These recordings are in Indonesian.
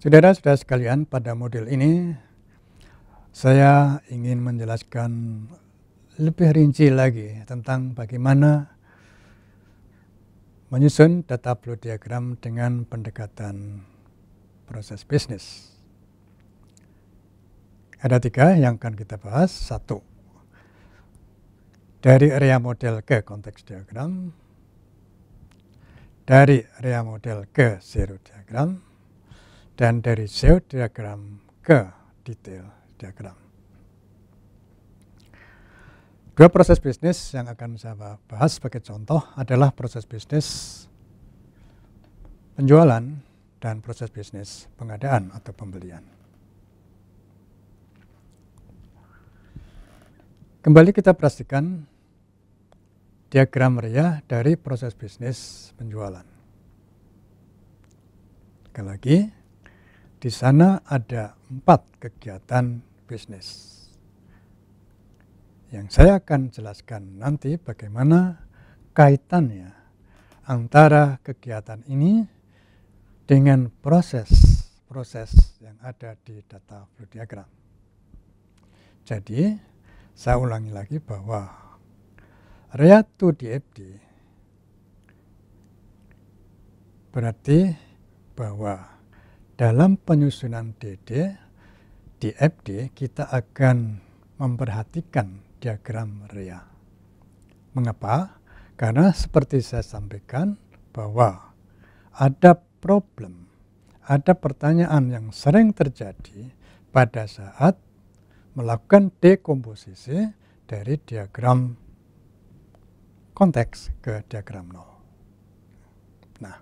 Saudara-saudara sekalian, pada modul ini saya ingin menjelaskan lebih rinci lagi tentang bagaimana menyusun data flow diagram dengan pendekatan proses bisnis. Ada 3 yang akan kita bahas. 1, dari area model ke konteks diagram, dari area model ke zero diagram, dan dari zero diagram ke detail diagram. 2 proses bisnis yang akan saya bahas sebagai contoh adalah proses bisnis penjualan dan proses bisnis pengadaan atau pembelian. Kembali kita perhatikan diagram rea dari proses bisnis penjualan. Sekali lagi, di sana ada 4 kegiatan bisnis. Yang saya akan jelaskan nanti bagaimana kaitannya antara kegiatan ini dengan proses yang ada di data flow diagram. Jadi, saya ulangi lagi bahwa rea to DFD berarti bahwa dalam penyusunan DFD kita akan memperhatikan diagram rea. Mengapa? Karena seperti saya sampaikan bahwa ada problem, ada pertanyaan yang sering terjadi pada saat melakukan dekomposisi dari diagram konteks ke diagram nol. Nah,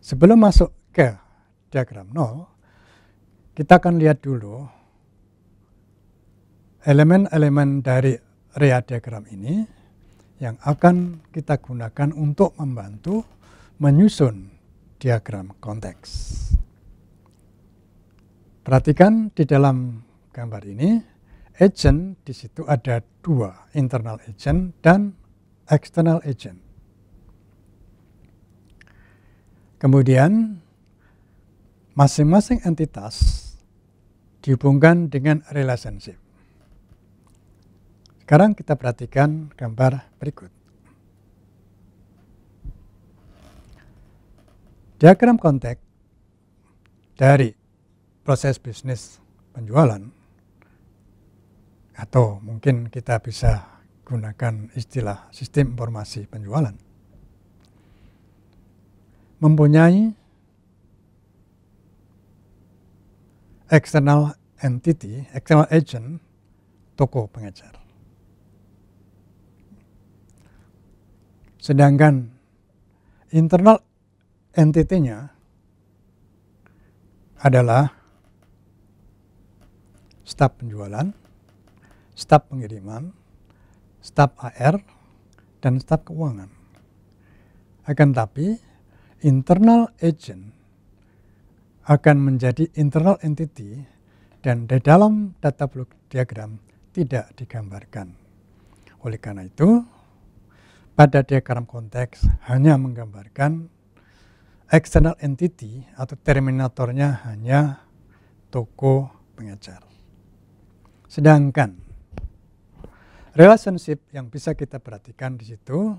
sebelum masuk ke diagram nol, kita akan lihat dulu elemen-elemen dari rea diagram ini yang akan kita gunakan untuk membantu menyusun diagram konteks. Perhatikan di dalam gambar ini, agent di situ ada 2, internal agent dan external agent. Kemudian masing-masing entitas dihubungkan dengan relationship. Sekarang kita perhatikan gambar berikut. Diagram konteks dari proses bisnis penjualan, atau mungkin kita bisa gunakan istilah sistem informasi penjualan, mempunyai external entity, external agent, toko pengecer. Sedangkan internal entity-nya adalah staf penjualan, staf pengiriman, staf AR, dan staf keuangan. Akan tetapi, internal agent akan menjadi internal entity dan di dalam data flow diagram tidak digambarkan. Oleh karena itu, pada diagram konteks hanya menggambarkan external entity atau terminatornya hanya toko pengecer. Sedangkan relationship yang bisa kita perhatikan di situ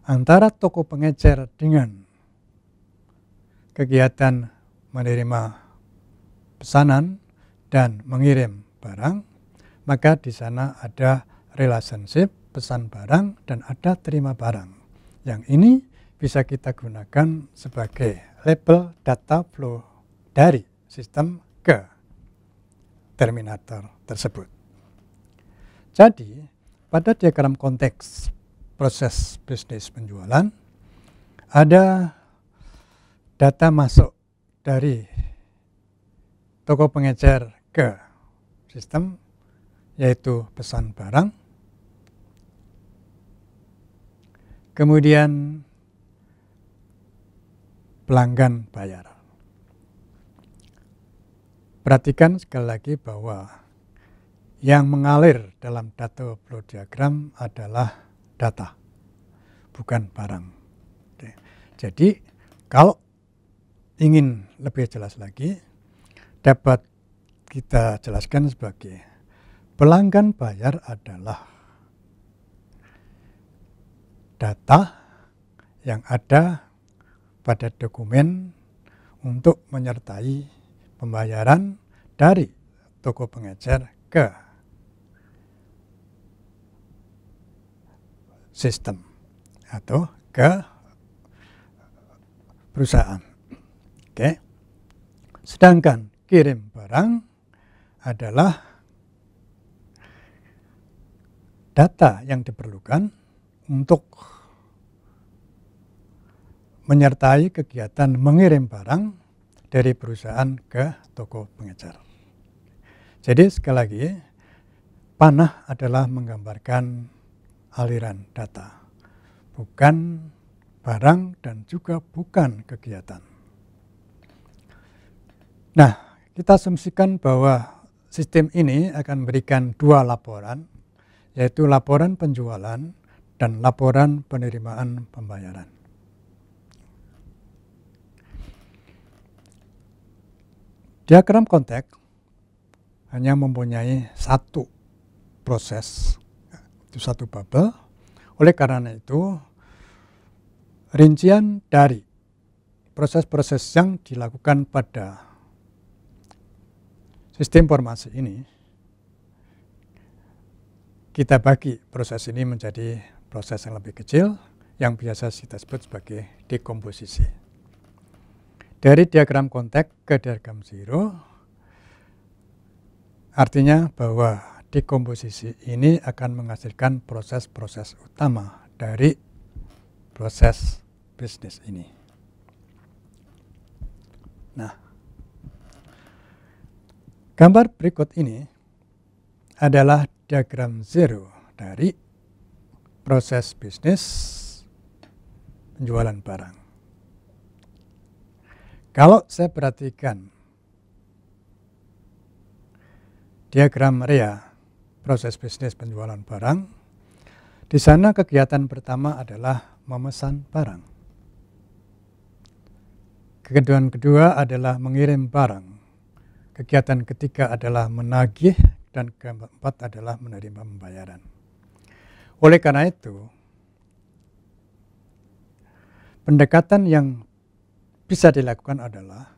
antara toko pengecer dengan kegiatan menerima pesanan dan mengirim barang, maka di sana ada relationship pesan barang dan ada terima barang. Yang ini bisa kita gunakan sebagai label data flow dari sistem ke terminator tersebut. Jadi, pada diagram konteks proses bisnis penjualan, ada data masuk dari toko pengecer ke sistem, yaitu pesan barang. Kemudian pelanggan bayar. Perhatikan sekali lagi bahwa yang mengalir dalam data flow diagram adalah data, bukan barang. Oke. Jadi kalau ingin lebih jelas lagi, dapat kita jelaskan sebagai pelanggan bayar adalah data yang ada pada dokumen untuk menyertai pembayaran dari toko pengecer ke sistem atau ke perusahaan. Oke. Sedangkan kirim barang adalah data yang diperlukan untuk menyertai kegiatan mengirim barang dari perusahaan ke toko pengecer. Jadi sekali lagi, panah adalah menggambarkan aliran data, bukan barang dan juga bukan kegiatan. Nah, kita asumsikan bahwa sistem ini akan memberikan dua laporan, yaitu laporan penjualan dan laporan penerimaan pembayaran. Diagram konteks hanya mempunyai satu proses, itu satu bubble. Oleh karena itu, rincian dari proses-proses yang dilakukan pada sistem informasi ini, kita bagi proses ini menjadi proses yang lebih kecil, yang biasa kita sebut sebagai dekomposisi. Dari diagram konteks ke diagram zero, artinya bahwa dekomposisi ini akan menghasilkan proses-proses utama dari proses bisnis ini. Nah, gambar berikut ini adalah diagram zero dari proses bisnis penjualan barang. Kalau saya perhatikan diagram REA, proses bisnis penjualan barang, di sana kegiatan pertama adalah memesan barang. Kegiatan kedua adalah mengirim barang. Kegiatan ketiga adalah menagih dan keempat adalah menerima pembayaran. Oleh karena itu, pendekatan yang bisa dilakukan adalah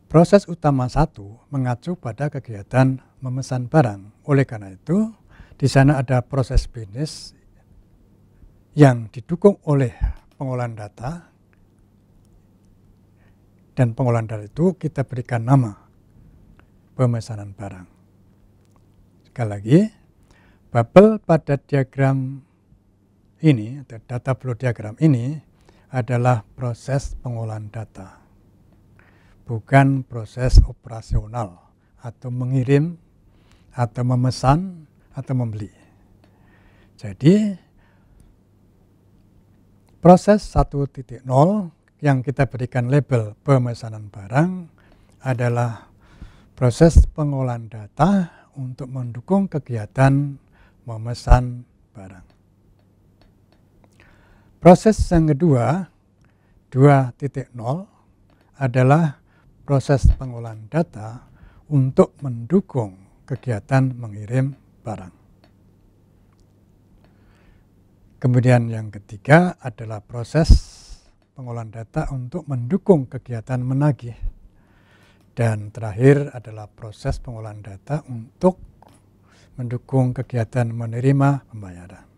proses utama satu mengacu pada kegiatan memesan barang. Oleh karena itu, di sana ada proses bisnis yang didukung oleh pengolahan data, dan pengolahan data itu kita berikan nama pemesanan barang. Sekali lagi, bubble pada diagram ini, atau data flow diagram ini, adalah proses pengolahan data, bukan proses operasional atau mengirim atau memesan atau membeli. Jadi proses 1.0 yang kita berikan label pemesanan barang adalah proses pengolahan data untuk mendukung kegiatan memesan barang. Proses yang kedua, 2.0, adalah proses pengolahan data untuk mendukung kegiatan mengirim barang. Kemudian yang ketiga adalah proses pengolahan data untuk mendukung kegiatan menagih. Dan terakhir adalah proses pengolahan data untuk mendukung kegiatan menerima pembayaran.